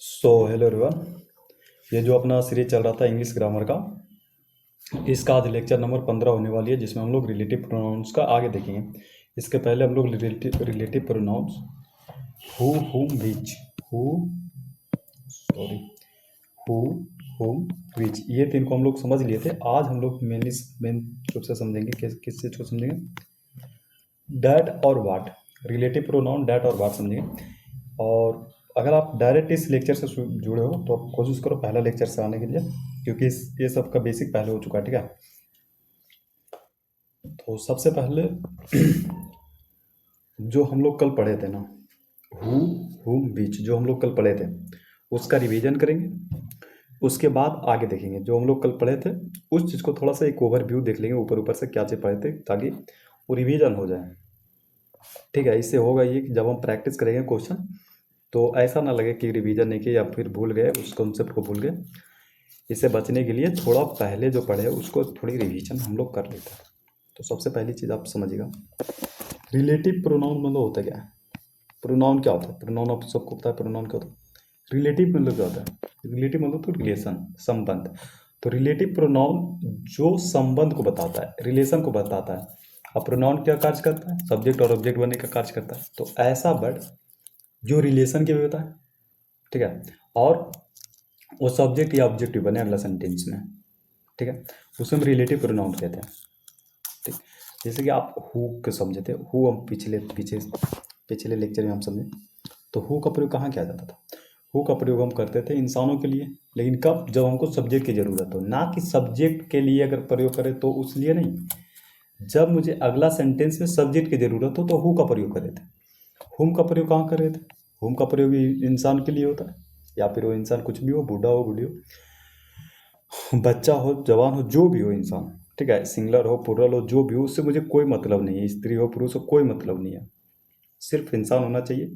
Hello everyone. ये जो अपना सीरीज चल रहा था इंग्लिश ग्रामर का, इसका आज लेक्चर नंबर 15 होने वाली है, जिसमें हम लोग रिलेटिव प्रोनाउंस का आगे देखेंगे। इसके पहले हम लोग रिलेटिव प्रोनाउंस हु, हुम, विच, हु, हुम, विच, ये तीन को हम लोग समझ लिए थे। आज हम लोग मेन रूप से समझेंगे किस चीज़ को समझेंगे, डैट और वाट। रिलेटिव प्रोनाउन डैट और वाट समझेंगे। और अगर आप डायरेक्ट इस लेक्चर से जुड़े हो तो आप कोशिश करो पहला लेक्चर से आने के लिए, क्योंकि ये सब का बेसिक पहले हो चुका है। ठीक है, तो सबसे पहले जो हम लोग कल पढ़े थे ना, हु, हुम, विच, जो हम लोग कल पढ़े थे उसका रिवीजन करेंगे। उसके बाद आगे देखेंगे जो हम लोग कल पढ़े थे उस चीज़ को थोड़ा सा एक ओवरव्यू देख लेंगे, ऊपर ऊपर से क्या चीज़ पढ़े थे, ताकि वो रिवीजन हो जाए। ठीक है, इससे होगा ये कि जब हम प्रैक्टिस करेंगे क्वेश्चन तो ऐसा ना लगे कि रिवीजन नहीं किया या फिर भूल गए, उस कॉन्सेप्ट को भूल गए। इससे बचने के लिए थोड़ा पहले जो पढ़े उसको थोड़ी रिवीजन हम लोग कर लेते हैं। तो सबसे पहली चीज़ आप समझिएगा, रिलेटिव प्रोनाउन मतलब होता क्या है। प्रोनाउन क्या होता है? प्रोनाउन आप सबको पता है प्रोनाउन क्या होता है। रिलेटिव मतलब क्या होता है? रिलेटिव मतलब तो रिलेशन, संबंध। तो रिलेटिव प्रोनाउन जो संबंध को बताता है, रिलेशन को बताता है। अब प्रोनाउन क्या कार्य करता है? सब्जेक्ट और ऑब्जेक्ट बनने का कार्य करता है। तो ऐसा वर्ड जो रिलेशन के भी होता है, ठीक है, और वो सब्जेक्ट या ऑब्जेक्टिव बने अगला सेंटेंस में, ठीक है, उसे हम रिलेटिव प्रोनाउन कहते हैं। ठीक, जैसे कि आप हु को समझे थे, हु हम पिछले लेक्चर में हम समझे। तो हु का प्रयोग कहाँ किया जाता था? हु का प्रयोग हम करते थे इंसानों के लिए, लेकिन कब? जब हमको सब्जेक्ट की ज़रूरत हो, ना कि सब्जेक्ट के लिए अगर प्रयोग करें तो उस लिए नहीं। जब मुझे अगला सेंटेंस में सब्जेक्ट की ज़रूरत हो तो हु का प्रयोग कर रहे थे। हुम का प्रयोग कहाँ कर रहे थे? हुम का प्रयोग इंसान के लिए होता है, या फिर वो इंसान कुछ भी हो, बूढ़ा हो, बूढ़ी हो, बच्चा हो, जवान हो, जो भी हो इंसान, ठीक है, सिंगुलर हो, प्लुरल हो, जो भी हो, उससे मुझे कोई मतलब नहीं है। स्त्री हो, पुरुष हो, कोई मतलब नहीं है। सिर्फ इंसान होना चाहिए,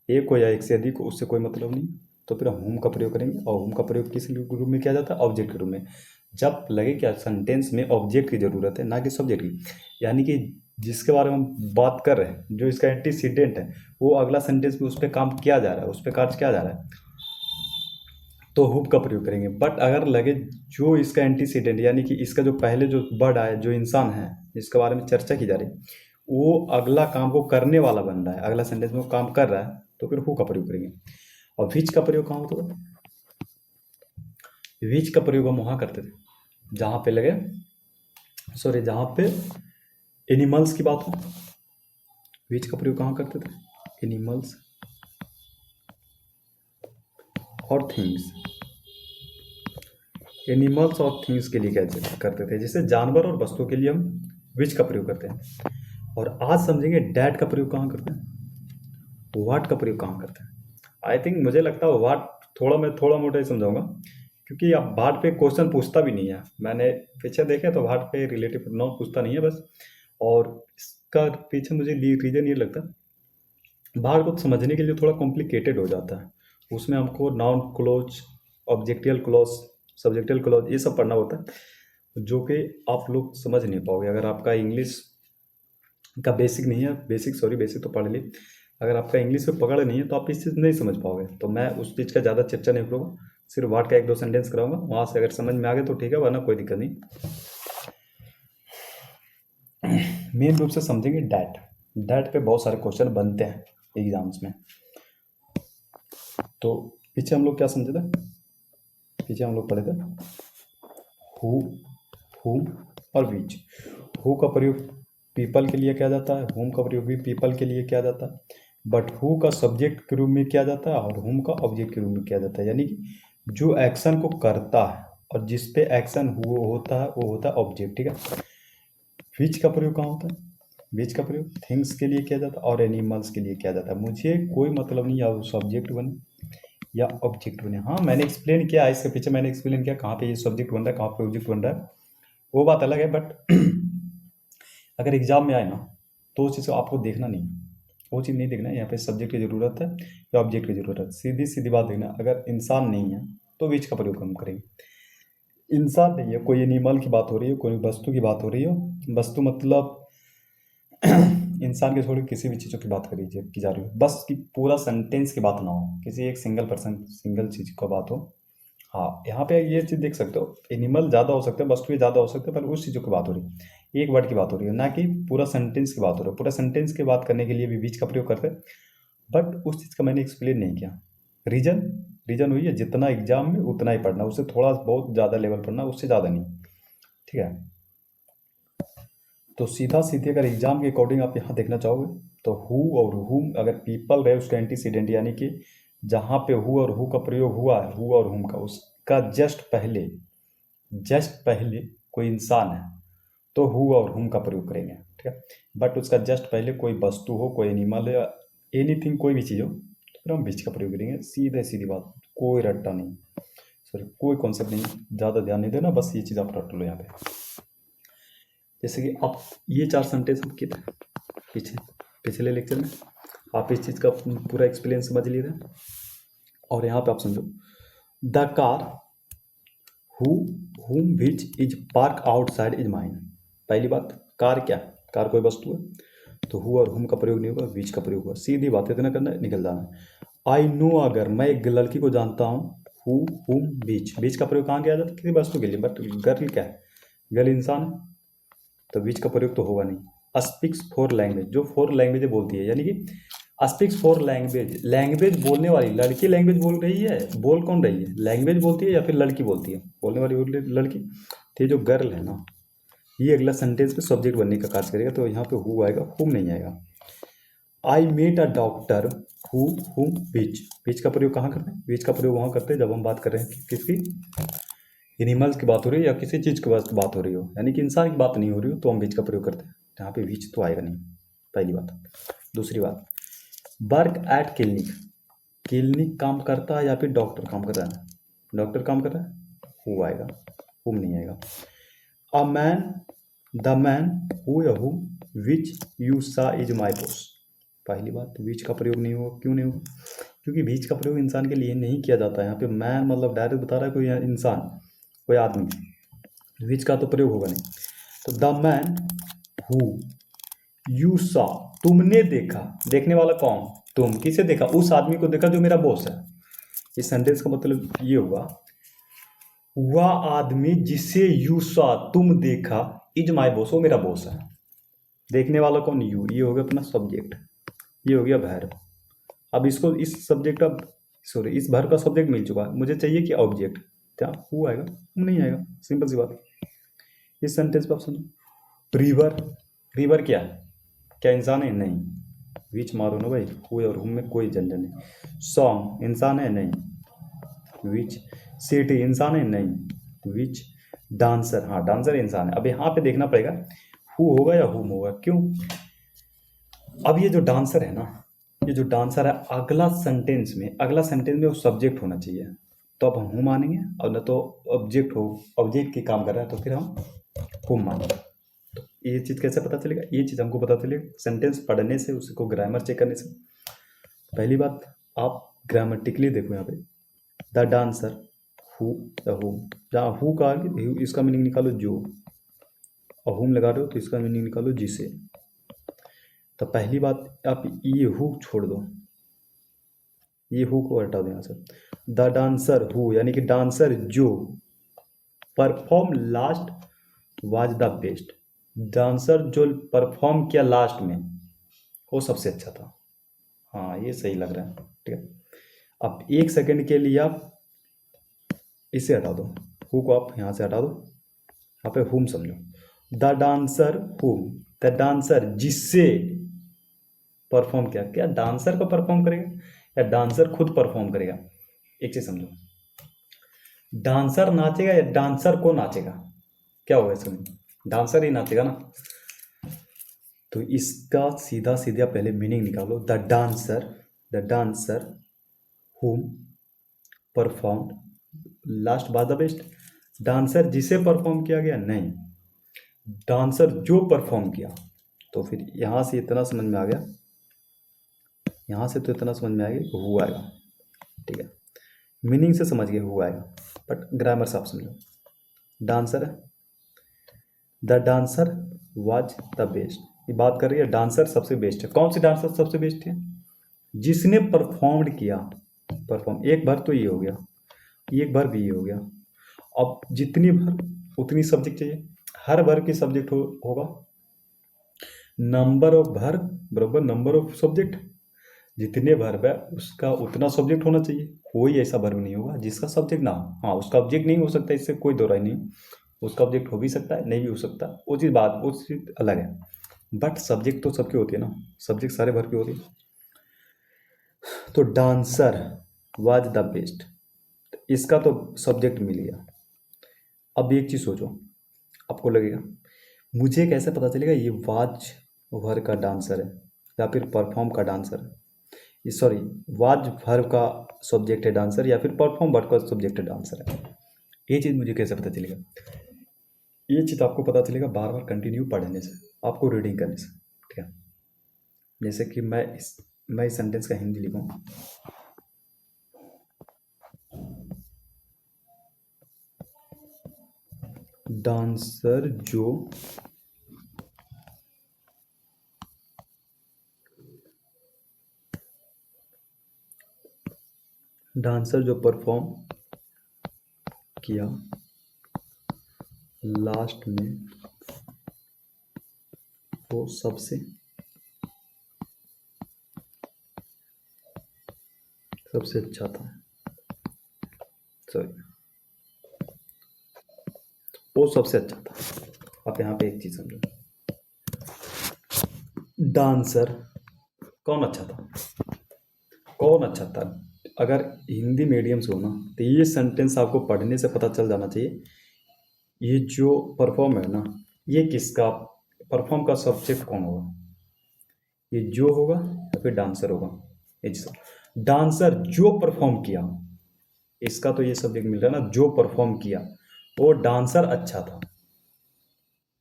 एक हो या एक से अधिक हो, उससे कोई मतलब नहीं। तो फिर हम हुम का प्रयोग करेंगे। और हुम का प्रयोग किस रूप में किया जाता है? ऑब्जेक्ट के रूप में। जब लगे कि सेंटेंस में ऑब्जेक्ट की ज़रूरत है, ना कि सब्जेक्ट की, यानी कि जिसके बारे में हम बात कर रहे हैं, जो इसका एंटीसीडेंट है, वो अगला सेंटेंस में उस पर काम किया जा रहा है, उस पर कार्य किया जा रहा है, तो हुप का प्रयोग करेंगे। बट अगर लगे जो इसका एंटीसीडेंट, यानी कि इसका जो पहले जो वर्ड आया, जो इंसान है जिसके बारे में चर्चा की जा रही है, वो अगला काम को करने वाला बन रहा है, अगला सेंटेंस में वो काम कर रहा है, तो फिर हु का प्रयोग करेंगे। और विच का प्रयोग कहाँ होता था? विच का प्रयोग हम वहाँ करते थे जहाँ पे लगे, सॉरी, जहाँ पे एनिमल्स की बात हो। विच का प्रयोग कहाँ करते थे? एनिमल्स और थिंग्स। एनिमल्स और थिंग्स के लिए क्या करते थे? जैसे जानवर और वस्तु के लिए हम विच का प्रयोग करते हैं। और आज समझेंगे डैट का प्रयोग कहाँ करते हैं, वाट का प्रयोग कहाँ करते हैं। आई थिंक मुझे लगता है वाट मैं थोड़ा मोटा ही समझाऊंगा, क्योंकि अब वाट पे क्वेश्चन पूछता भी नहीं है। मैंने पीछे देखे तो वाट पे रिलेटिव प्रोनाउन पूछता नहीं है बस। और इसका पीछे मुझे रीजन ये लगता है, वाट को समझने के लिए थोड़ा कॉम्प्लिकेटेड हो जाता है। उसमें हमको नाउन क्लोज, ऑब्जेक्टिवल क्लोज, सब्जेक्टिवल क्लोज, ये सब पढ़ना होता है, जो कि आप लोग समझ नहीं पाओगे अगर आपका इंग्लिश का बेसिक नहीं है। बेसिक तो पढ़ ली, अगर आपका इंग्लिश में पकड़ नहीं है तो आप इस चीज़ नहीं समझ पाओगे। तो मैं उस चीज़ का ज़्यादा चर्चा नहीं करूँगा, सिर्फ वाट का एक दो सेंटेंस कराऊंगा, वहाँ से अगर समझ में आ गए तो ठीक है, वरना कोई दिक्कत नहीं। मेन रूप से समझेंगे डैट। डैट पे बहुत सारे क्वेश्चन बनते हैं एग्जाम्स में। तो पीछे हम लोग क्या समझे थे? पीछे हम लोग पढ़े थे हु, हुम और विच। हु का प्रयोग पीपल के लिए किया जाता है, हुम का प्रयोग भी पीपल के लिए किया जाता है, बट हु का सब्जेक्ट के रूप में किया जाता है और हुम का ऑब्जेक्ट के रूप में किया जाता है। यानी कि जो एक्शन को करता है और जिस पे एक्शन हुआ होता है वो होता है ऑब्जेक्ट, ठीक है। विच का प्रयोग कहाँ होता है? विच का प्रयोग थिंग्स के लिए किया जाता है और एनिमल्स के लिए किया जाता है। मुझे कोई मतलब नहीं या वो सब्जेक्ट बने या ऑब्जेक्ट बने। हाँ, मैंने एक्सप्लेन किया, इसके पीछे मैंने एक्सप्लेन किया कहाँ पे ये सब्जेक्ट बन रहा है, कहाँ पे ऑब्जेक्ट बन रहा है, वो बात अलग है। बट अगर एग्जाम में आए ना तो उस चीज़ को आपको देखना नहीं है, वो चीज़ नहीं देखना है। यहाँ पे सब्जेक्ट की ज़रूरत है या ऑब्जेक्ट की ज़रूरत है, सीधी सीधी बात देखना। अगर इंसान नहीं है तो विच का प्रयोग हम करेंगे। इंसान नहीं है, कोई एनिमल की बात हो रही है, कोई वस्तु की बात हो रही हो, वस्तु मतलब इंसान के छोड़ के किसी भी चीज़ों की बात करी की जा रही हो, बस कि पूरा सेंटेंस की बात ना हो, किसी एक सिंगल पर्सन सिंगल चीज़ का बात हो। हाँ, यहाँ पे ये चीज़ देख सकते हो, एनिमल ज़्यादा हो सकते हैं, वस्तुएं ज़्यादा हो सकते हैं, पर उस चीज़ों की बात हो रही है, एक वर्ड की बात हो रही है, ना कि पूरा सेंटेंस की बात हो रही है। पूरा सेंटेंस की बात करने के लिए भी बीच का प्रयोग करते हैं, बट उस चीज़ का मैंने एक्सप्लेन नहीं किया। रीजन रीजन हुई है जितना एग्जाम में उतना ही पढ़ना, उससे थोड़ा बहुत ज़्यादा लेवल पढ़ना, उससे ज़्यादा नहीं। ठीक है, तो सीधा सीधे अगर एग्जाम के अकॉर्डिंग आप यहाँ देखना चाहोगे तो हु और हुम, अगर पीपल रहे उसका एंटीसीडेंट, यानी कि जहाँ पे हु और हु का प्रयोग हुआ है, हु और हुम का, उसका जस्ट पहले कोई इंसान है तो हु और हुम का प्रयोग करेंगे। ठीक है, बट उसका जस्ट पहले कोई वस्तु हो, कोई एनिमल या एनीथिंग, कोई भी चीज़ हो, तो फिर हम बीच का प्रयोग करेंगे। सीधे सीधी बात, कोई रट्टा नहीं, सॉरी कोई कॉन्सेप्ट नहीं, ज़्यादा ध्यान नहीं देना, बस ये चीज़ आप रट लो यहाँ पे। जैसे कि आप ये 4 सेंटेंस हम किए थे पिछले लेक्चर में, आप इस चीज़ का पूरा एक्सपीरियंस समझ लिए थे। और यहाँ पे आप समझो, द कार हु हुम which is park outside is mine. पहली बात, कार क्या है? कार कोई वस्तु है, तो हु और हुम का प्रयोग नहीं होगा, विच का प्रयोग होगा। सीधी बात इतना करना है, निकल जाना है। आई नो, अगर मैं एक लड़की को जानता हूँ, हु हुम बीच, बीच का प्रयोग कहाँ किया जाता है? किसी वस्तु के लिए, बट गर्ल क्या है? गर्ल इंसान है, तो बीच का प्रयोग तो होगा नहीं। स्पीक्स फॉर लैंग्वेज, जो 4 लैंग्वेज बोलती है, यानी कि स्पीक्स फॉर लैंग्वेज, लैंग्वेज बोलने वाली लड़की लैंग्वेज बोल रही है, बोल कौन रही है? लैंग्वेज बोलती है या फिर लड़की बोलती है? बोलने वाली लड़की, तो ये जो गर्ल है ना, ये अगला सेंटेंस में सब्जेक्ट बनने का कार्य करेगा, तो यहाँ पे हु आएगा, हुम नहीं आएगा। I met a doctor who whom बीच, बीच का प्रयोग कहाँ करते हैं? बीच का प्रयोग वहाँ करते हैं जब हम बात कर रहे हैं किसकी, एनिमल्स की बात हो रही है या किसी चीज़ की बात हो रही हो, यानी कि इंसान की बात नहीं हो रही हो, तो हम बीच का प्रयोग करते हैं। यहाँ पे बीच तो आएगा नहीं, पहली बात। दूसरी बात, वर्क एट क्लिनिक, क्लिनिक काम करता है या फिर डॉक्टर काम कर रहा है? डॉक्टर काम कर रहा है, हु आएगा, हुम नहीं आएगा। A man, the man who या हुम विच यू सा इज माई बॉस। पहली बात, बीच का प्रयोग नहीं होगा। क्यों नहीं होगा? क्योंकि बीच का प्रयोग इंसान के लिए नहीं किया जाता है। यहाँ पे मैन मतलब डायरेक्ट बता रहा है कोई इंसान, कोई आदमी, विच का तो प्रयोग होगा नहीं। तो द मैन हु यू सा, तुमने देखा, देखने वाला कौन? तुम। किसे देखा? उस आदमी को देखा जो मेरा बॉस है। इस सेंटेंस का मतलब ये हुआ, वह आदमी जिसे यू सा, तुम देखा, इज माई बॉस, वो मेरा बॉस है। देखने वाला कौन? यू, ये हो गया अपना सब्जेक्ट, ये हो गया verb। अब इसको, इस सब्जेक्ट का, सॉरी इस verb का सब्जेक्ट मिल चुका है, मुझे चाहिए कि ऑब्जेक्ट, क्या हु आएगा? नहीं आएगा, सिंपल सी बात। इस सेंटेंस पे आप समझो, रिवर, रिवर क्या है? क्या इंसान है? नहीं, विच मारो ना भाई, हु और हुम में कोई झंझट नहीं। सॉन्ग इंसान है? नहीं, विच। सिटी इंसान है? नहीं, विच। डांसर, हाँ डांसर इंसान है। अब यहाँ पे देखना पड़ेगा हु होगा या हुम होगा, क्यों? अब ये जो डांसर है ना, ये जो डांसर है, अगला सेंटेंस में वो सब्जेक्ट होना चाहिए, तो अब हम हु मानेंगे, और न तो ऑब्जेक्ट हो, ऑब्जेक्ट की काम कर रहा है, तो फिर हम हुम मानेंगे। तो ये चीज़ कैसे पता चलेगा? ये चीज़ हमको पता चलेगा सेंटेंस पढ़ने से, उसको ग्रामर चेक करने से। पहली बात, आप ग्रामेटिकली देखो यहाँ पे, द डांसर हु, द हुम, जहाँ हु का इसका मीनिंग निकालो जो, और हुम लगा रहे हो तो इसका मीनिंग निकालो जिसे। तो पहली बात, आप ये हु छोड़ दो, ये हु को हटा दो यहाँ से। द डांसर हु, यानी कि डांसर जो perform last was the best, dancer जो परफॉर्म किया लास्ट में वो सबसे अच्छा था। हाँ ये सही लग रहा है, ठीक है। अब 1 सेकंड के लिए आप इसे हटा दो, हु को आप यहाँ से हटा दो, यहाँ पे हुम समझो। द डांसर हुम, द डांसर जिससे परफॉर्म किया, क्या डांसर को परफॉर्म करेगा या डांसर खुद परफॉर्म करेगा? एक चीज समझो, डांसर नाचेगा या डांसर को नाचेगा? क्या होगा इसमें? डांसर ही नाचेगा ना। तो इसका सीधा सीधा पहले मीनिंग निकालो, द डांसर हुम perform last by the best, dancer जिसे परफॉर्म किया गया? नहीं, डांसर जो परफॉर्म किया। तो फिर यहां से इतना समझ में आ गया, यहां से तो इतना समझ में आ गया कि हु आएगा, ठीक है। मीनिंग से समझ गए हु आएगा, बट ग्रामर से आप समझो। डांसर है, the dancer was the best, ये बात कर रही है डांसर सबसे बेस्ट है। कौन सी डांसर सबसे बेस्ट है? जिसने परफॉर्म्ड किया। परफॉर्म, एक बार तो ये हो गया, एक बार भी ये हो गया। अब जितनी भर उतनी सब्जेक्ट चाहिए। हर भर की सब्जेक्ट होगा नंबर ऑफ भर बराबर नंबर ऑफ सब्जेक्ट। जितने वर्ब है उसका उतना सब्जेक्ट होना चाहिए। कोई ऐसा वर्ब नहीं होगा जिसका सब्जेक्ट ना हो। हाँ, उसका ऑब्जेक्ट नहीं हो सकता, इससे कोई दो राय नहीं। उसका ऑब्जेक्ट हो भी सकता है, नहीं भी हो सकता, वो चीज़ अलग है। बट सब्जेक्ट तो सबके होती है ना, सब्जेक्ट सारे वर्ब की होती है। तो डांसर वाज द बेस्ट, इसका तो सब्जेक्ट मिल गया। अब एक चीज़ सोचो, आपको लगेगा मुझे कैसे पता चलेगा ये वाज वर्ब का डांसर है या फिर परफॉर्म का डांसर है। सॉरी, वाज वर्ब का सब्जेक्ट है डांसर या फिर परफॉर्म वर्ब का सब्जेक्ट है डांसर है। ये चीज़ मुझे कैसे पता चलेगा? ये चीज़ आपको पता चलेगा बार बार कंटिन्यू पढ़ने से, आपको रीडिंग करने से। ठीक है, जैसे कि मैं इस सेंटेंस का हिंदी लिखूँ। डांसर जो परफॉर्म किया लास्ट में वो सबसे अच्छा था। सॉरी, वो सबसे अच्छा था। आप यहाँ पे एक चीज़ समझो, डांसर कौन अच्छा था? कौन अच्छा था? अगर हिंदी मीडियम से हो ना तो ये सेंटेंस आपको पढ़ने से पता चल जाना चाहिए। ये जो परफॉर्म है ना, ये किसका परफॉर्म का सब्जेक्ट कौन होगा? ये जो होगा या फिर डांसर होगा? ये डांसर जो परफॉर्म किया, इसका तो ये सब्जेक्ट मिल रहा है ना, जो परफॉर्म किया वो डांसर अच्छा था।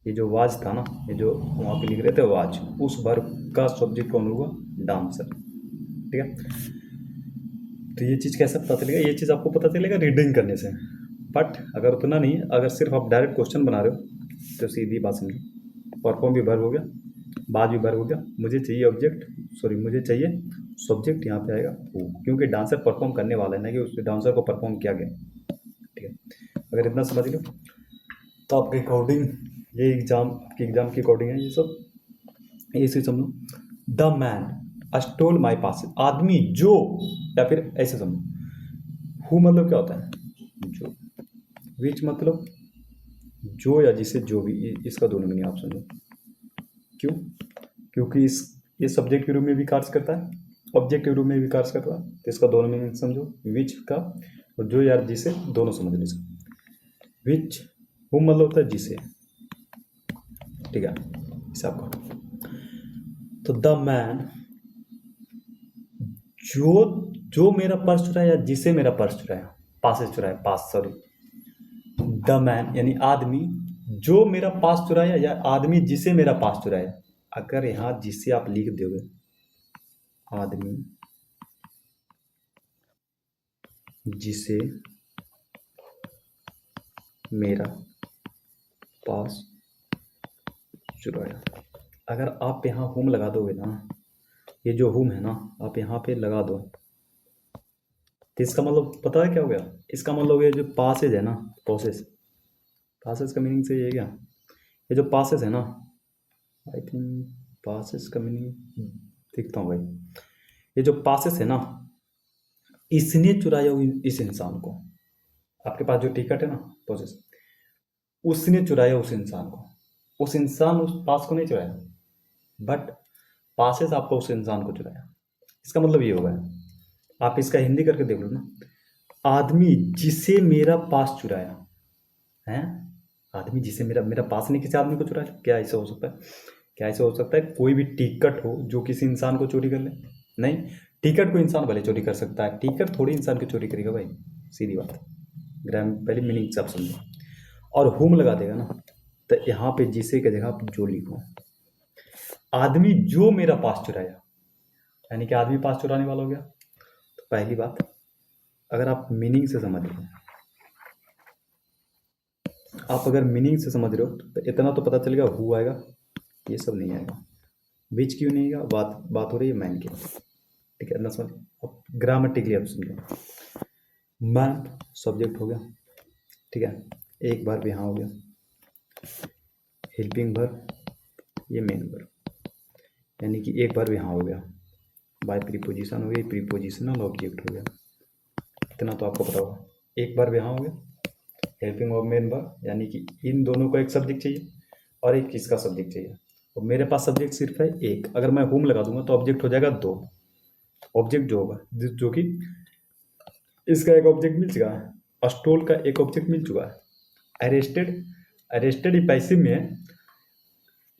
ये जो वाज था ना, ये जो वहाँ पे लिख रहे थे वाज, उस वर्ब का सब्जेक्ट कौन होगा? डांसर। ठीक है, तो ये चीज़ कैसे पता चलेगा? ये चीज़ आपको पता चलेगा रीडिंग करने से। बट अगर उतना नहीं है, अगर सिर्फ आप डायरेक्ट क्वेश्चन बना रहे हो तो सीधी बात समझो, परफॉर्म भी वर्ब हो गया, बाद भी वर्ब हो गया, मुझे चाहिए ऑब्जेक्ट, सॉरी मुझे चाहिए सब्जेक्ट, यहाँ पे आएगा हु, क्योंकि डांसर परफॉर्म करने वाला है ना कि उस डांसर को परफॉर्म किया गया। ठीक है, अगर इतना समझ लो तो आपके अकॉर्डिंग ये एग्जाम की अकॉर्डिंग है ये सब। ये चीज समझो, द मैन स्टोल माई पास, आदमी जो, या फिर ऐसे समझो, हु मतलब क्या होता है? जो। विच मतलब जो या जिसे जो भी, इसका दोनों मीनिंग आप समझो। क्यों? क्योंकि इस ये सब्जेक्ट के रूप में भी कार्य करता है, ऑब्जेक्ट के रूप में भी कार्य करता है, तो इसका दोनों मीनिंग समझो, विच का और जो या जिसे दोनों समझ लीजिए। विच हु मतलब होता है जिसे। ठीक है, इसे आपको, तो द मैन जो जो मेरा पर्स चुराया या जिसे मेरा पर्स चुराया, पास चुराया, पास सॉरी, द मैन यानी आदमी जो मेरा पास चुराया या आदमी जिसे मेरा पास चुराया। अगर यहाँ जिसे आप लिख दोगे, आदमी जिसे मेरा पास चुराया, अगर आप यहाँ हुम लगा दोगे ना, ये जो हुम है ना आप यहाँ पे लगा दो, तो इसका मतलब पता है क्या हो गया? इसका मतलब हो गया जो पासेज है ना, प्रोसेस, पासेज का मीनिंग सही है क्या? ये जो पासेज है ना, आई थिंक पासेस का मीनिंग देखता हूँ भाई। ये जो पासेस है ना, इसने चुराया इस इंसान को। आपके पास जो टिकट है ना प्रोसेस, उसने चुराया उस इंसान को। उस इंसान उस पास को नहीं चुराया, बट पासेस आपको उस इंसान को चुराया। इसका मतलब ये होगा, आप इसका हिंदी करके देख लो ना, आदमी जिसे मेरा पास चुराया है। आदमी जिसे मेरा मेरा पास ने किसी आदमी को चुराया, क्या ऐसा हो सकता है? क्या ऐसा हो सकता है कोई भी टिकट हो जो किसी इंसान को चोरी कर ले? नहीं, टिकट को इंसान भले चोरी कर सकता है, टिकट थोड़ी इंसान की चोरी करेगा भाई, सीधी बात। ग्राम पहले मीनिंग सब समझो, और हुम लगा देगा ना, तो यहाँ पे जिसे की जगह आप जो लिखो, आदमी जो मेरा पास चुराया, यानी कि आदमी पास चुराने वाला हो गया। तो पहली बात, अगर आप मीनिंग से समझ रहे हो, आप अगर मीनिंग से समझ रहे हो तो इतना तो पता चलेगा हु आएगा, ये सब नहीं आएगा। विच क्यों नहीं आएगा, बात बात हो रही है मैन की, ठीक है ना। समझ, अब ग्रामेटिकली आप समझो। मैन सब्जेक्ट हो गया, ठीक है, एक बार भी हाँ हो गया, हेल्पिंग वर्ब, ये मेन वर्ब, यानी कि एक बार भी हाँ हो गया, बाय प्रीपोजिशन हो गई, प्रीपोजिशनल ऑब्जेक्ट हो गया, इतना तो आपको पता होगा। एक बार भी हाँ हो गया, हेल्पिंग वर्ब मेन वर्ब, यानी कि इन दोनों को एक सब्जेक्ट चाहिए और एक किसका सब्जेक्ट चाहिए। और मेरे पास सब्जेक्ट सिर्फ है एक, अगर मैं होम लगा दूंगा तो ऑब्जेक्ट हो जाएगा दो। ऑब्जेक्ट जो होगा, जो कि इसका एक ऑब्जेक्ट मिल चुका है, स्टोल का एक ऑब्जेक्ट मिल चुका है, अरेस्टेड, अरेस्टेड ये पैसिव में है,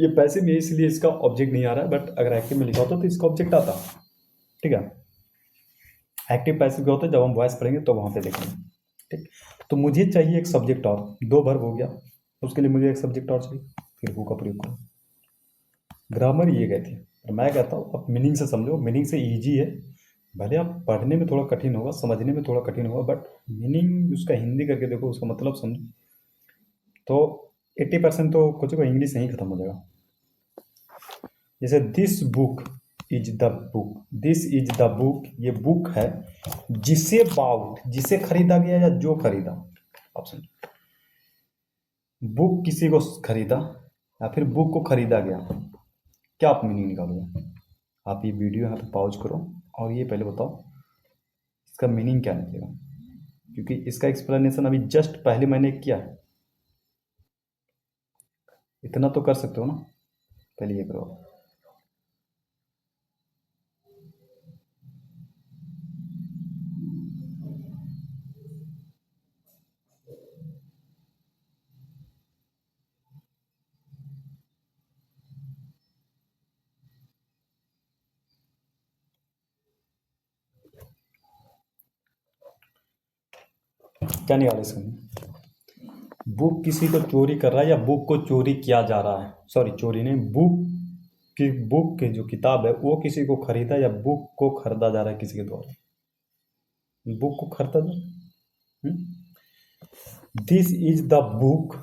ये पैसिव में है इसलिए इसका ऑब्जेक्ट नहीं आ रहा है, बट अगर एक्टिव में लिखा होता तो इसका ऑब्जेक्ट आता, ठीक है। एक्टिव पैसिव क्या होता है, जब हम वॉइस पढ़ेंगे तो वहाँ पे देखेंगे, ठीक। तो मुझे चाहिए एक सब्जेक्ट और, दो वर्ब हो गया, उसके लिए मुझे एक सब्जेक्ट और चाहिए, फिर हु का प्रयोग करो। ग्रामर ये कहती है, और मैं कहता हूँ आप मीनिंग से समझो, मीनिंग से इजी है, भले आप पढ़ने में थोड़ा कठिन होगा, समझने में थोड़ा कठिन होगा, बट मीनिंग उसका हिंदी करके देखो, उसका मतलब समझो, तो 80% तो कुछ को इंग्लिश नहीं खत्म हो जाएगा। जैसे this book is the book, this is the book, ये बुक है, जिसे बाउट, जिसे खरीदा गया या जो खरीदा, ऑप्शन। बुक किसी को खरीदा या फिर बुक को खरीदा गया, क्या आप मीनिंग निकालोगे। आप ये वीडियो यहाँ पे पॉज करो और ये पहले बताओ इसका मीनिंग क्या निकलेगा, क्योंकि इसका एक्सप्लेनेशन अभी जस्ट पहले मैंने किया है। इतना तो कर सकते हो ना, पहले ये करो। क्या निकालो इसका, बुक किसी को चोरी कर रहा है या बुक को चोरी किया जा रहा है, सॉरी चोरी नहीं, बुक की जो किताब है वो किसी को खरीदा या बुक को खरीदा जा रहा है किसी के द्वारा, बुक को खरीदा जा, this is the book,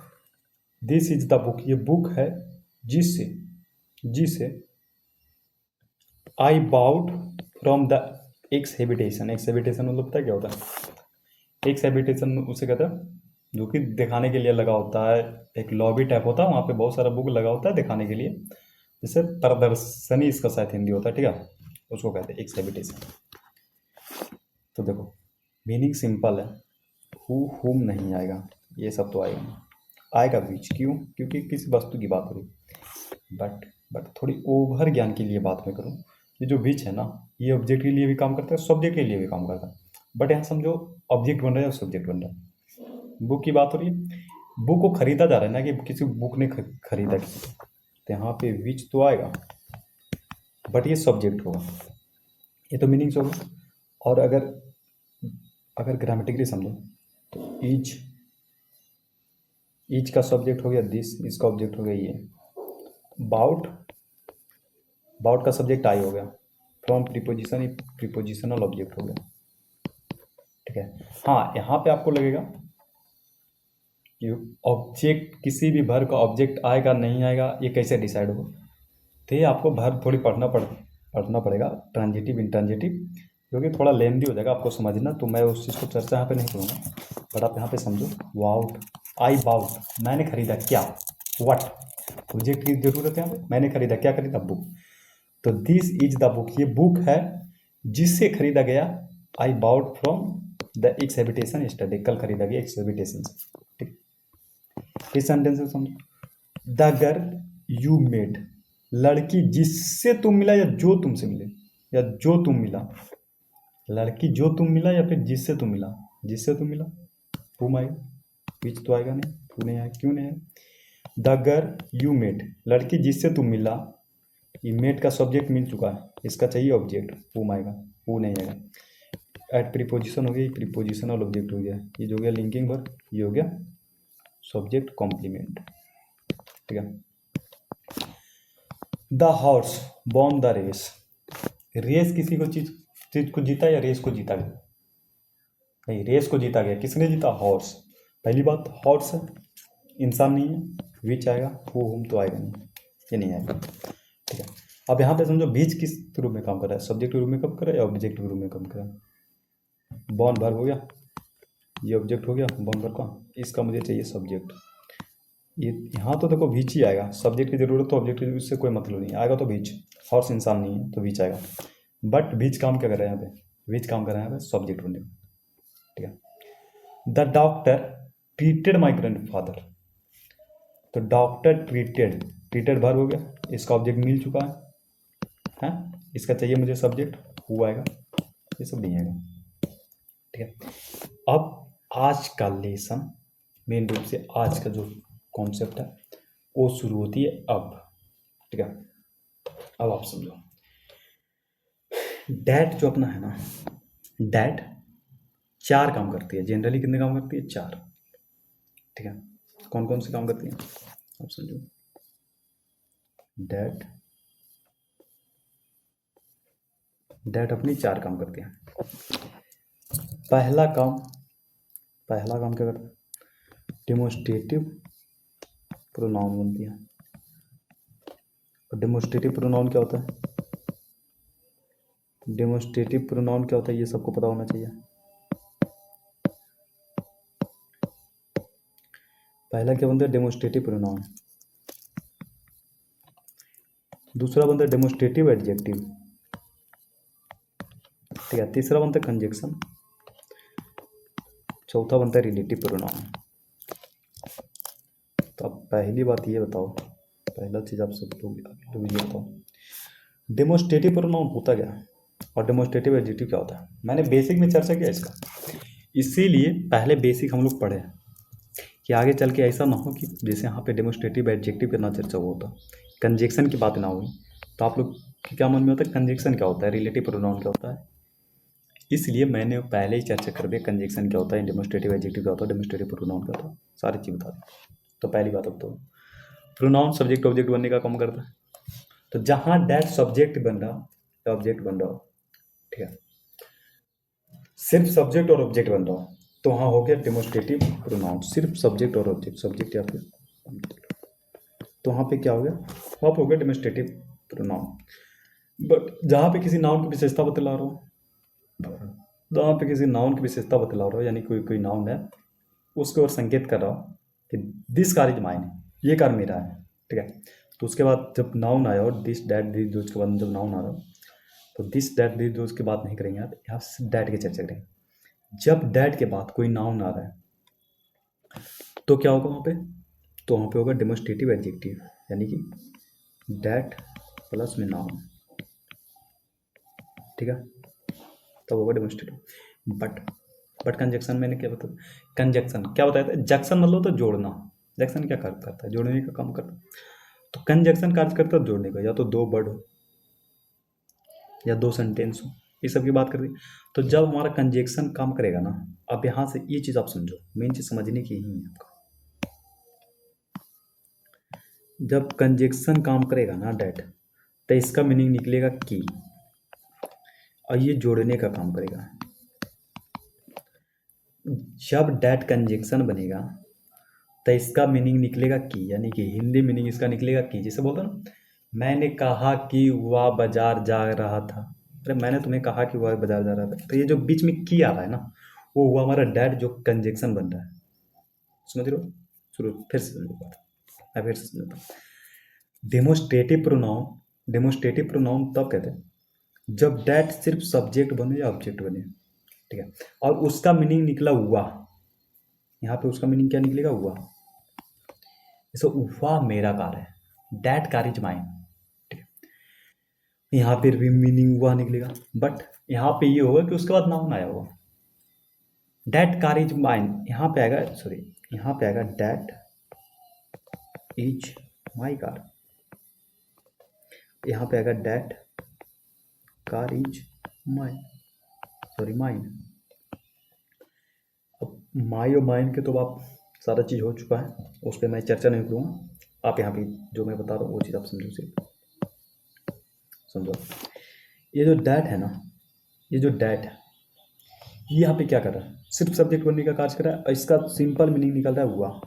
this is the book, ये बुक है जिससे, जिसे I bought from the exhibition, exhibition मतलब पता है क्या होता है, एक्स हैबिटेशन उसे कहते हैं जो कि दिखाने के लिए लगा होता है, एक लॉबी टाइप होता है, वहाँ पे बहुत सारा बुक लगा होता है दिखाने के लिए, जैसे प्रदर्शनी इसका शायद हिंदी होता है, ठीक है, उसको कहते हैं एक्स हैबिटेशन। तो देखो मीनिंग सिंपल है, हु हुम नहीं आएगा, ये सब तो आएगा नहीं, आएगा विच, क्यों, क्योंकि किसी वस्तु की बात हो रही, बट थोड़ी ओवर ज्ञान के लिए बात मैं करूँ, ये जो विच है ना, ये ऑब्जेक्ट के लिए भी काम करता है, सब्जेक्ट के लिए भी काम करता है, बट यहाँ समझो ऑब्जेक्ट बन रहा है और सब्जेक्ट बन रहा है, बुक की बात हो रही है, बुक को खरीदा जा रहा है ना कि किसी बुक ने खरीदा किसी को, तो यहाँ पे विच तो आएगा, बट ये सब्जेक्ट होगा, ये तो मीनिंग्स होगा। और अगर अगर ग्रामेटिकली समझो तो ईच का सब्जेक्ट हो गया दिस, इसका ऑब्जेक्ट हो गया ये, बाउट, बाउट का सब्जेक्ट आई हो गया, फ्रॉम प्रीपोजिशन, प्रीपोजिशनल ऑब्जेक्ट हो गया, ठीक है। हाँ यहाँ पे आपको लगेगा कि ऑब्जेक्ट, किसी भी वर्ब का ऑब्जेक्ट आएगा नहीं आएगा ये कैसे डिसाइड होगा, तो ये आपको वर्ब थोड़ी पढ़ना पड़ेगा, ट्रांजिटिव इंट्रांजिटिव, जो कि थोड़ा लेंदी हो जाएगा आपको समझना, तो मैं उस चीज़ को चर्चा यहाँ पे नहीं करूँगा, बट आप यहाँ पे समझो, वाउट, आई बाउट, मैंने खरीदा क्या, व्हाट, ऑब्जेक्ट की जरूरत है यहाँ पे, मैंने खरीदा क्या, खरीदा बुक, तो दिस इज द बुक, ये बुक है जिससे खरीदा गया, I bought from the exhibition yesterday, कल खरीदा गया एक्स हैबिटेशन से, ठीक। इस सेंटेंस से समझो, द गर्ल यू मेड, लड़की जिससे तुम मिला या जो तुमसे मिले, या जो तुम मिला, लड़की जो तुम मिला या फिर जिससे तुम मिला, जिससे तुम मिला, तुम आएगा, बीच तो आएगा नहीं, तू नहीं आएगा, क्यों नहीं आएगा, द गर्ल यू मेट, लड़की जिससे तुम मिला, ये मेट का सब्जेक्ट मिल चुका है, इसका चाहिए ऑब्जेक्ट, तुम आएगा, वो नहीं आएगा, एट प्रीपोजिशन हो गया, प्रीपोजिशनल ऑब्जेक्ट हो गया, ये जो हो गया लिंकिंग वर्ब, ये हो गया सब्जेक्ट कॉम्प्लीमेंट, ठीक है। The horse won the race, race किसी को चीज को जीता या रेस को जीता गया, नहीं रेस को जीता गया, किसने जीता, हॉर्स, पहली बात हॉर्स है, इंसान नहीं है, विच आएगा, हुम तो आएगा नहीं, ये नहीं आएगा, ठीक है। अब यहाँ पे समझो बीच किस रूप में काम कर रहा है, सब्जेक्ट के रूप में काम कर रहा है या ऑब्जेक्ट के रूप में काम कर रहा है। बॉन वर्ब हो गया, ये ऑब्जेक्ट हो गया बॉन वर्ब का, इसका मुझे चाहिए सब्जेक्ट। ये यहाँ तो देखो बीच ही आएगा, सब्जेक्ट की जरूरत तो ऑब्जेक्ट की उससे कोई मतलब नहीं आएगा, तो बीच, हॉर्स इंसान नहीं है तो बीच आएगा। बट बीच काम क्या कर रहा है यहाँ पे, बीच काम कर रहा है यहाँ पे सब्जेक्ट बनने में, ठीक है। The doctor treated my grandfather, तो डॉक्टर ट्रीटेड, ट्रीटेड वर्ब हो गया, इसका ऑब्जेक्ट मिल चुका है, इसका चाहिए मुझे सब्जेक्ट, हुआ आएगा, ये सब नहीं आएगा, ठीक है। अब आज का लेसन मेन रूप से आज का जो कॉन्सेप्ट है वो शुरू होती है अब, ठीक है। अब आप समझो, डैट जो अपना है ना, डैट 4 काम करती है जनरली, कितने काम करती है, 4, ठीक है। कौन कौन से काम करती है आप समझो। डैट डैट अपनी 4 काम करती है। पहला काम क्या करता है, डेमोस्ट्रेटिव प्रोनाउन बनती है। और डेमोस्ट्रेटिव प्रोनाउन क्या होता है, डेमोस्ट्रेटिव प्रोनाउन क्या होता है ये सबको पता होना चाहिए। पहला क्या बनता है, डेमोस्ट्रेटिव प्रोनाउन। दूसरा बनता है डेमोस्ट्रेटिव एडजेक्टिव, ठीक है। तीसरा बनता है कंजक्शन। चौथा बनता है रिलेटिव प्रोनाउन। तो अब पहली बात ये बताओ, पहला चीज़ आप सब लोग ये बताओ, डेमोस्ट्रेटिव प्रोनाउन होता क्या है और डेमोस्ट्रेटिव एडजेक्टिव क्या होता है। मैंने बेसिक में चर्चा किया इसका, इसीलिए पहले बेसिक हम लोग पढ़े कि आगे चल के ऐसा ना हो कि जैसे यहाँ पे डेमोस्ट्रेटिव एडजेक्टिव का ना चर्चा हुआ होता, कंजक्शन की बात ना हुई, तो आप लोग के क्या मन में होता है कंजक्शन क्या होता है, रिलेटिव प्रोनाउन क्या होता है। इसलिए मैंने पहले ही चर्चा कर दिया कंजक्शन क्या होता है, डेमोस्ट्रेटिव एडजेक्टिव क्या होता है, डेमोस्ट्रेटिव प्रोनाउन क्या होता है, सारी चीज़ बता दी। तो पहली बात अब तो प्रोनाउन सब्जेक्ट ऑब्जेक्ट बनने का काम करता है, तो जहाँ डैट सब्जेक्ट बन रहा या ऑब्जेक्ट बन रहा हो, ठीक है, सिर्फ सब्जेक्ट और ऑब्जेक्ट बन रहा हो, तो वहाँ हो गया डेमोस्ट्रेटिव प्रोनाउन, सिर्फ सब्जेक्ट और ऑब्जेक्ट, सब्जेक्ट या फिर तो वहाँ पे क्या हो गया, वहाँ पे हो गया डेमोस्ट्रेटिव प्रोनाउन। बट जहाँ पे किसी नाउन की विशेषता बतला रहा हो, जहाँ पे किसी नाउन की विशेषता बतला रहा हो, यानी कोई कोई नाउन है उसके ओर संकेत कर रहा हो कि दिस कार इज माइन, ये कार मेरा है, ठीक है। तो उसके बाद जब नाउन आया और दिस डैट दिस दोज के बाद जब नाउन आ रहा हो, तो दिस डैट दिस दोज की बात नहीं करेंगे आप, यहाँ से डैट की चर्चा करेंगे। जब डैट के बाद कोई नाउन आ रहा है तो क्या होगा वहाँ पे, तो वहाँ पे होगा डेमोस्ट्रेटिव एडजेक्टिव, यानी कि डैट प्लस में नाउन, ठीक है, तब होगा डेमोस्ट्रेटिव। बट कंजक्शन मैंने क्या बताया, कंजक्शन क्या बताया था, जक्शन मतलब तो जोड़ना, जक्शन क्या कार्य करता है, जोड़ने का काम करता है। तो कंजक्शन कार्य करता है जोड़ने का, या तो 2 वर्ड हो या 2 सेंटेंस हो, ये सब की बात कर दी। तो जब हमारा कंजक्शन काम करेगा ना, अब यहाँ से ये चीज़ आप समझो, मेन चीज़ समझने की ही है आपका, जब कंजक्शन काम करेगा ना डैट, तो इसका मीनिंग निकलेगा की, और ये जोड़ने का काम करेगा। जब डैट कंजक्शन बनेगा तो इसका मीनिंग निकलेगा की, यानी कि हिंदी मीनिंग इसका निकलेगा की। जैसे बोलता ना, मैंने कहा कि वह बाजार जा रहा था, अरे मैंने तुम्हें कहा कि वह बाजार जा रहा था, तो ये जो बीच में की आ रहा है ना, वो हुआ हमारा डैट जो कंजक्शन बन रहा है, समझ रहे हो। शुरू फिर से समझो बात, मैं फिर से समझता हूँ। डेमोस्ट्रेटिव प्रोनाउन तब कहते हैं जब डैट सिर्फ सब्जेक्ट बने या ऑब्जेक्ट बने, ठीक है, और उसका मीनिंग निकला हुआ, यहाँ पे उसका मीनिंग क्या निकलेगा, हुआ। जैसे हुआ मेरा कार है, डैट कार इज माइन, ठीक है, यहाँ पे भी मीनिंग हुआ निकलेगा, बट यहाँ पे ये होगा कि उसके बाद नाउन आया होगा, डैट कार इज माइन, यहाँ पे आएगा, सॉरी यहाँ पे आएगा डैट इज माई कार, यहाँ पे आएगा that car is mine, sorry mine. अब माई और माइन के तो आप सारा चीज़ हो चुका है, उस पर मैं चर्चा नहीं करूँगा, आप यहाँ पे जो मैं बता रहा हूँ वो चीज़ आप समझो, सिर्फ समझो। ये जो डैट है ना, ये जो डैट है, ये यहाँ पे क्या कर रहा है, सिर्फ सब्जेक्ट बनने का कार्य कर रहा है, और इसका सिंपल मीनिंग निकल रहा है हुआ,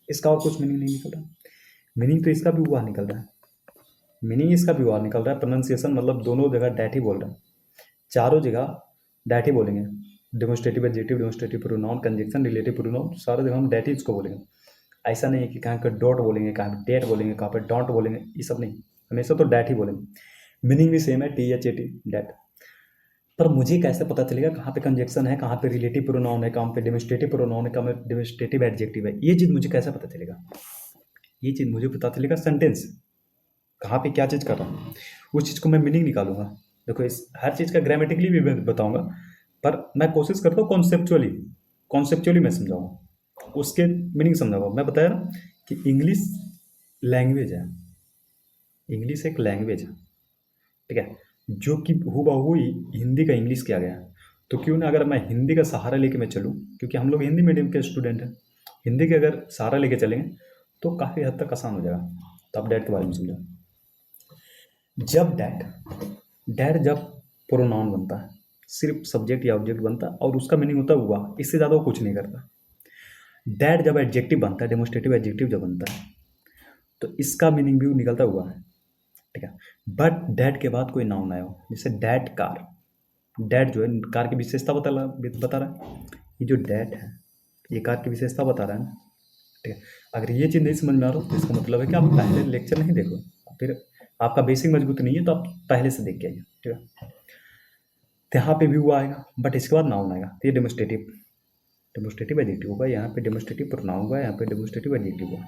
इसका और कुछ मीनिंग नहीं निकल रहा, मीनिंग तो इसका भी हुआ निकल रहा है, मीनिंग इसका भी बाहर निकल रहा है, प्रोनाउंसिएशन मतलब दोनों जगह डैट ही बोल रहे हैं, चारों जगह डैट ही बोलेंगे। Demonstrative adjective, demonstrative pronoun, conjunction, relative pronoun, सारे जगह हम डैट ही इसको बोलेंगे। ऐसा नहीं है कि कहाँ पर डॉट बोलेंगे, कहाँ पर डेट बोलेंगे, कहाँ पर डॉट बोलेंगे, ये सब नहीं, हमेशा तो डैट ही बोलेंगे। मीनिंग भी सेम है, THAT, डैट। पर मुझे कैसे पता चलेगा कहाँ पे कंजक्शन है, कहाँ पे रिलेटिव प्रोनाउन है, कहाँ पे डेमोस्ट्रेटिव प्रोनाउन है, कहाँ पे डेमोस्ट्रेटिव एडजेक्टिव है, ये चीज़ मुझे कैसे पता चलेगा? ये चीज़ मुझे पता चलेगा सेंटेंस, कहाँ पे क्या चीज़ कर रहा हूँ, उस चीज़ को मैं मीनिंग निकालूंगा। देखो, इस हर चीज़ का ग्रामेटिकली भी मैं बताऊंगा, पर मैं कोशिश करता हूँ कॉन्सेप्चुअली, कॉन्सेप्चुअली मैं समझाऊंगा, उसके मीनिंग समझाऊंगा। मैं बताया ना कि इंग्लिश लैंग्वेज है, इंग्लिश एक लैंग्वेज है, ठीक है, जो कि हूबहू ही हिंदी का इंग्लिश किया गया है। तो क्यों ना अगर मैं हिंदी का सहारा लेके मैं चलूँ, क्योंकि हम लोग हिंदी मीडियम के स्टूडेंट हैं, हिंदी के अगर सहारा लेके चलेंगे तो काफ़ी हद तक आसान हो जाएगा। तो आप डैट के बारे में समझो। जब डैट डैट जब प्रोनाउन बनता है, सिर्फ सब्जेक्ट या ऑब्जेक्ट बनता है और उसका मीनिंग होता है हुआ, इससे ज़्यादा वो कुछ नहीं करता। डैट जब एडजेक्टिव बनता है, डेमोस्ट्रेटिव एडजेक्टिव जब बनता है, तो इसका मीनिंग भी निकलता हुआ है, ठीक है। बट डैट के बाद कोई नाउन आया हो, जैसे डैट कार, डैट जो है कार की विशेषता बता रहा है, ये जो डैट है ये कार की विशेषता बता रहा है ना, ठीक है। अगर ये चीज़ नहीं समझ में आ रहा हो तो इसका मतलब है कि आप पहले लेक्चर नहीं देखो, फिर आपका बेसिक मजबूत नहीं है तो आप पहले से देख के आइए, ठीक है। तो यहाँ पे भी हुआ आएगा, बट इसके बाद नाउन आएगा, तो ये डेमोस्ट्रेटिव डेमोस्ट्रेटिव एडजेक्टिव होगा, यहाँ पे डेमोस्ट्रेटिव प्रोनाउन होगा, यहाँ पे डेमोस्ट्रेटिव एडजेक्टिव होगा।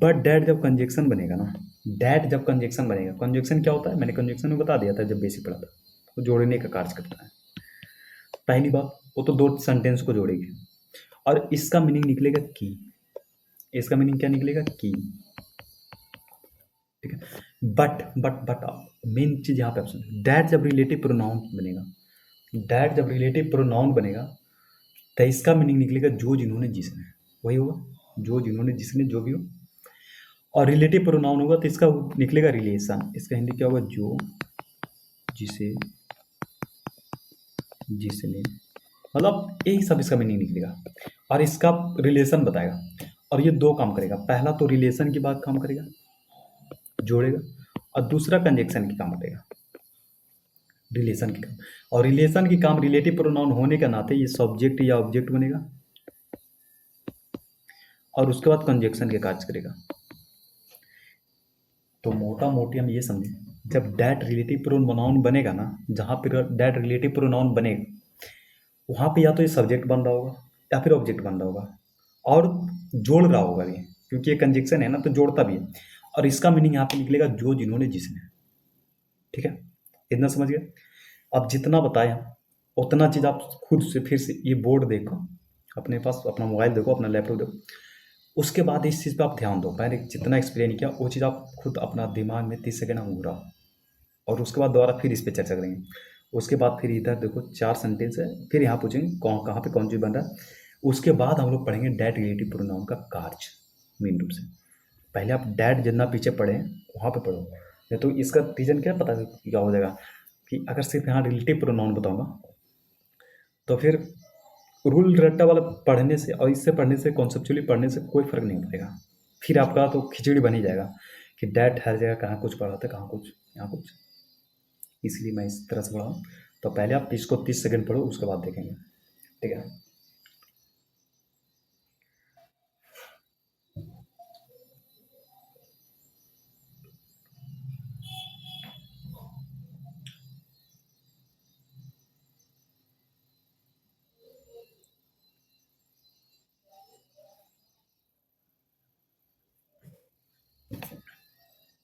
बट डैट जब कंजक्शन बनेगा ना, डैट जब कंजक्शन बनेगा, कंजक्शन क्या होता है मैंने कंजक्शन में बता दिया था जब बेसिक पढ़ा था, वो जोड़ने का कार्य करता है। पहली बात, वो तो दो सेंटेंस को जोड़ेगी, और इसका मीनिंग निकलेगा की, इसका मीनिंग क्या निकलेगा की, ठीक है। बट मेन चीज यहाँ पे ऑप्शन, डैट जब रिलेटिव प्रोनाउन बनेगा, डैट जब रिलेटिव प्रोनाउन बनेगा तो इसका मीनिंग निकलेगा जो, जिन्होंने, जिसने, वही होगा, जो, जिन्होंने, जिसने, जो भी हो। और रिलेटिव प्रोनाउन होगा तो इसका निकलेगा रिलेशन, इसका हिंदी क्या होगा, जो, जिसे, जिसने, मतलब यही सब इसका मीनिंग निकलेगा, और इसका रिलेशन बताएगा। और ये दो काम करेगा, पहला तो रिलेशन की बात काम करेगा, जोड़ेगा, और दूसरा कंजक्शन की काम करेगा, रिलेशन की काम। और रिलेशन की काम रिलेटिव प्रोनाउन होने के नाते ये सब्जेक्ट या ऑब्जेक्ट बनेगा, और उसके बाद कंजक्शन के कार्य करेगा। तो मोटा मोटी हम ये समझें, जब डैट रिलेटिव प्रोनाउन बनेगा ना, जहाँ पर डैट रिलेटिव प्रोनाउन बनेगा वहाँ पे या तो ये सब्जेक्ट बन रहा होगा या फिर ऑब्जेक्ट बन रहा होगा, और जोड़ रहा होगा ये, क्योंकि ये कंजक्शन है ना तो जोड़ता भी है। और इसका मीनिंग यहाँ पे निकलेगा जो, जिन्होंने, जिसने, ठीक है। इतना समझ गए? अब जितना बताया उतना चीज़ आप खुद से फिर से ये बोर्ड देखो, अपने पास अपना मोबाइल देखो, अपना लैपटॉप देखो, उसके बाद इस चीज़ पे आप ध्यान दो। मैंने जितना एक्सप्लेन किया वो चीज़ आप खुद अपना दिमाग में 30 सेकेंड घूराओ, और उसके बाद दोबारा फिर इस पे चर्चा करेंगे। उसके बाद फिर इधर देखो 4 सेंटेंस है, फिर यहाँ पूछेंगे कौन, कहाँ पे कौन चीज़ बन रहा है। उसके बाद हम लोग पढ़ेंगे डैट रिलेटिव प्रोनाउन का कार्य, मेन रूप से। पहले आप डैट जितना पीछे पढ़े हैं वहाँ पे पढ़ो, नहीं तो इसका रीजन क्या पता क्या हो जाएगा कि अगर सिर्फ यहाँ रिलेटिव प्रोनाउन बताऊंगा तो फिर रूल रट्टा वाला पढ़ने से और इससे पढ़ने से, कॉन्सेप्चुअली पढ़ने से कोई फर्क नहीं पड़ेगा। फिर आपका तो खिचड़ी बन ही जाएगा कि डैट हर जगह कहाँ कुछ पढ़ाते, कहाँ कुछ, यहाँ कुछ। इसलिए मैं इस तरह से पढ़ा हूँ। तो पहले आप इसको 30 सेकेंड पढ़ो, उसके बाद देखेंगे, ठीक है।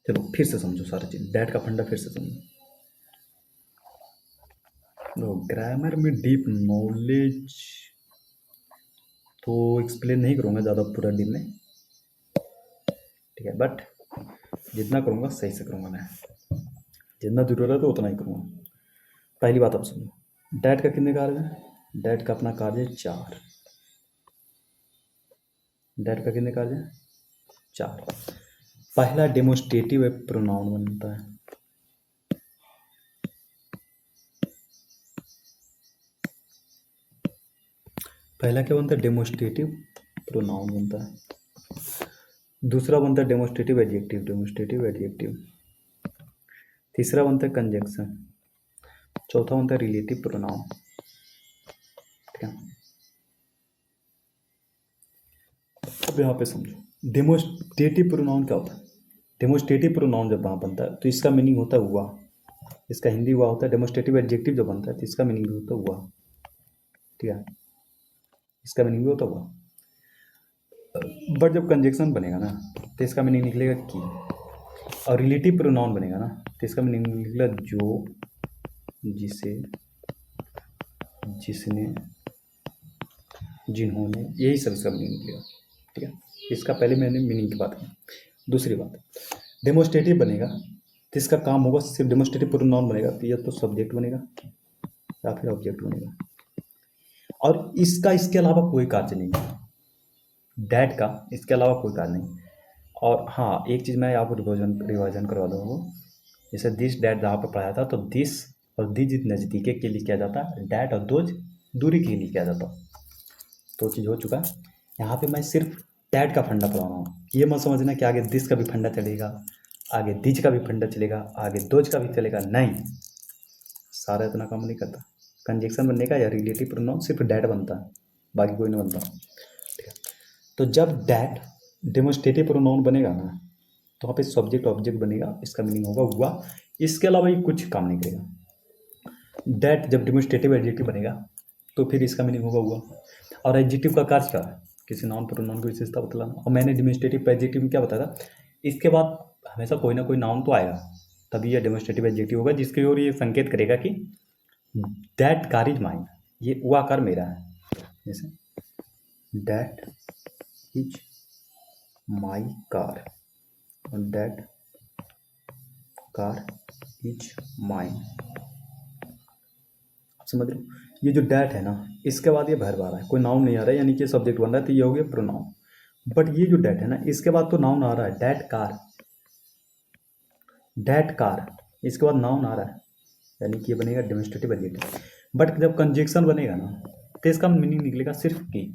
चलो फिर से समझो सारी चीज़, डैट का फंडा फिर से समझो। तो ग्रामर में डीप नॉलेज तो एक्सप्लेन नहीं करूँगा ज़्यादा पूरा डीप में, ठीक है, बट जितना करूँगा सही से करूँगा मैं, जितना ज़रूरत है उतना ही करूँगा। पहली बात आप सुनो, डैट का कितने कार्य है, डैट का अपना कार्य है 4, डैट का कितने कार्य है 4। पहला डेमोस्ट्रेटिव प्रोनाउन बनता है, पहला क्या बनता है, डेमोस्ट्रेटिव प्रोनाउन बनता है। दूसरा बनता है डेमोस्ट्रेटिव एडजेक्टिव, डेमोस्ट्रेटिव एडजेक्टिव। तीसरा बनता है कंजंक्शन। चौथा बनता है रिलेटिव प्रोनाउन। ठीक है, अब यहाँ पे समझो डेमोस्ट्रेटिव प्रोनाउन क्या होता है। डेमोस्ट्रेटिव प्रोनाउन जब वहाँ बनता है तो इसका मीनिंग होता है हुआ, इसका हिंदी हुआ होता है। डेमोस्ट्रेटिव एडजेक्टिव जब बनता है तो इसका मीनिंग भी होता है हुआ। ठीक है, इसका मीनिंग भी होता है हुआ। बट जब कंजक्शन बनेगा ना तो इसका मीनिंग निकलेगा की, और रिलेटिव प्रोनाउन बनेगा ना तो इसका मीनिंग निकलेगा जो, जिसे, जिसने, जिन्होंने, यही सब इसका मीनिंग निकलेगा। ठीक है, इसका पहले मैंने मीनिंग की बात की। दूसरी बात, डेमोस्ट्रेटिव बनेगा तो इसका काम होगा सिर्फ डेमोस्ट्रेटिव प्रोनाउन बनेगा तो या तो सब्जेक्ट बनेगा या फिर ऑब्जेक्ट बनेगा, और इसका इसके अलावा कोई कार्य नहीं है। डैट का इसके अलावा कोई कार्य नहीं। और हाँ, एक चीज़ मैं आपको रिवाइजन करवा दूँगा। जैसे दिस डैट जहाँ पर पढ़ाया था तो दिस और दिज नज़दीके के लिए किया जाता है, डैट और दोज दूरी के लिए किया जाता। तो चीज़ हो चुका है। यहाँ पे मैं सिर्फ डैट का फंडा पढ़ा रहा हूँ। ये मत समझना कि आगे दिस का भी फंडा चलेगा, आगे दिज का भी फंडा चलेगा, आगे दोज का भी चलेगा, नहीं, सारा इतना काम नहीं करता। कंजक्शन बनने का या रिलेटिव प्रोनाउन सिर्फ डैट बनता है, बाकी कोई नहीं बनता। ठीक है, तो जब डैट डेमोस्ट्रेटिव प्रोनाउन बनेगा ना तो वहाँ पे सब्जेक्ट ऑब्जेक्ट बनेगा, इसका मीनिंग होगा हुआ। इसके अलावा ये कुछ काम नहीं करेगा। डैट जब डेमोस्ट्रेटिव एडजेक्टिव बनेगा तो फिर इसका मीनिंग होगा हुआ। और एडजेक्टिव का कार्य क्या है, किसी नाउन प्रोनाउन की विशेषता बतलाना। और मैंने डेमोस्ट्रेटिव एडजेक्टिव में क्या बताया था, इसके बाद हमेशा कोई ना कोई नाउन तो आएगा, तभी यह डेमोस्ट्रेटिव एडजेक्टिव होगा, जिसकी ओर ये संकेत करेगा कि दैट कार इज माइन, ये वो आकार मेरा है। जैसे that is my car, that car is mine. समझ रहे हो, ये जो डैट है ना इसके बाद ये वर्ब आ रहा है, कोई नाउन नहीं आ रहा है, यानी कि सब्जेक्ट बन रहा है, तो ये हो गया प्रोनाउन। बट ये जो डैट है ना इसके बाद तो नाउन आ रहा है, डैट कार, डैट कार, इसके बाद नाउन आ रहा है, यानी कि ये बनेगा डेमोस्ट्रेटिव एडजेक्टिव। बट जब कंजक्शन बनेगा ना तो इसका मीनिंग निकलेगा सिर्फ की,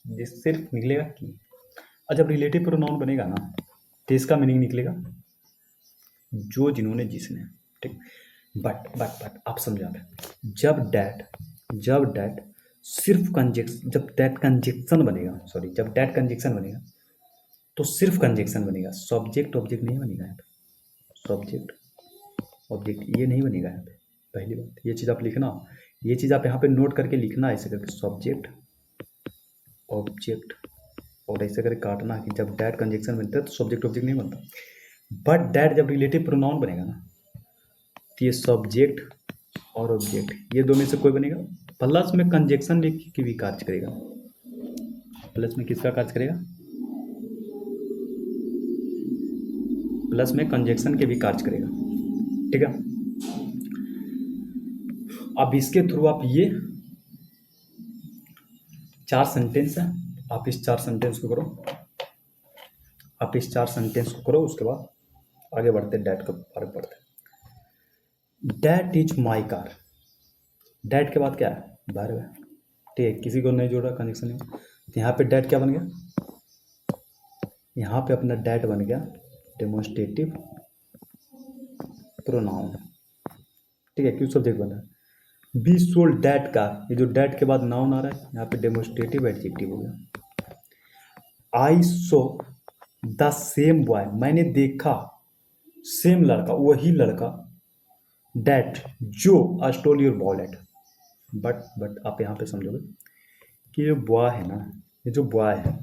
सिर्फ निकलेगा की। और जब रिलेटिव प्रोनाउन बनेगा ना तो इसका मीनिंग निकलेगा जो, जिन्होंने, जिसने। ठीक, बट आप समझा रहे, जब डैट सिर्फ कंजक्शन, जब डैट कंजक्शन बनेगा, सॉरी, जब डैट कंजक्शन बनेगा तो सिर्फ कंजक्शन बनेगा, सब्जेक्ट ऑब्जेक्ट नहीं बनेगा यहाँ पे, सब्जेक्ट ऑब्जेक्ट ये नहीं बनेगा यहाँ पे। पहली बात ये चीज़ आप लिखना, ये चीज़ आप यहाँ पे नोट करके लिखना, ऐसे करके सब्जेक्ट ऑब्जेक्ट, और ऐसे करके काटना कि जब डैट कंजक्शन बनता है तो सब्जेक्ट ऑब्जेक्ट नहीं बनता। बट डैट जब रिलेटिव प्रोनाउन बनेगा ना तो ये सब्जेक्ट और ऑब्जेक्ट ये दो में से कोई बनेगा, प्लस में कंजक्शन में की भी कार्य करेगा, प्लस में किसका कार्य करेगा, प्लस में कंजक्शन के भी कार्य करेगा। ठीक है, अब इसके थ्रू आप ये 4 सेंटेंस है, आप इस 4 सेंटेंस को करो, आप इस 4 सेंटेंस को करो, उसके बाद आगे बढ़ते डैट का फर्क पड़ता है। That is my car, that के बाद क्या है, वर्ब है। ठीक है, किसी को नहीं जोड़ा, कंजक्शन नहीं, तो यहाँ पे डैट क्या बन गया, यहाँ पे अपना डैट बन गया डेमोस्ट्रेटिव प्रोनाउन। ठीक है, क्यों सब्जेक्ट बना है, बी सोल्ड डैट का, ये जो डैट के बाद नाउन आ रहा है यहाँ पे डेमोस्ट्रेटिव एडजेक्टिव हो गया। आई सो द सेम बॉय, मैंने देखा, सेम लड़का, वही लड़का, डैट जो, आई स्टोल योर वॉलेट। बट आप यहाँ पे समझोगे कि ये बॉय है ना, ये जो बॉय है,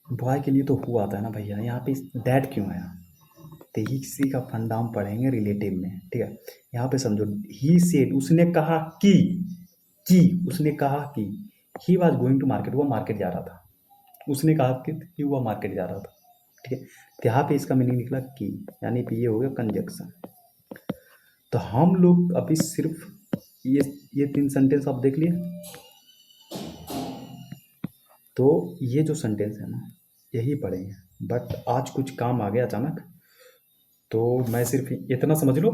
बॉय के लिए तो हु आता है ना भैया, यहाँ पे डैट क्यों आया, तो ही सी का फंडा हम पढ़ेंगे रिलेटिव में। ठीक है, यहाँ पे समझो, ही सेड, उसने कहा कि उसने कहा कि he was going to market, वो मार्केट जा रहा था, उसने कहा कि वो मार्केट जा रहा था। ठीक है, तो यहाँ पे इसका मीनिंग निकला कि, यानी कि ये हो गया कंजक्शन। तो हम लोग अभी सिर्फ ये 3 सेंटेंस आप देख लिए, तो ये जो सेंटेंस है ना यही पढ़ेंगे। बट आज कुछ काम आ गया अचानक, तो मैं सिर्फ इतना समझ लो,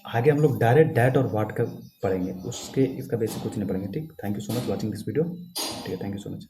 आगे हम लोग डायरेक्ट डैट और वाट का पढ़ेंगे, उसके इसका बेसिक कुछ नहीं पढ़ेंगे। ठीक, thank you so much watching this video. ठीक है, थैंक यू सो मच।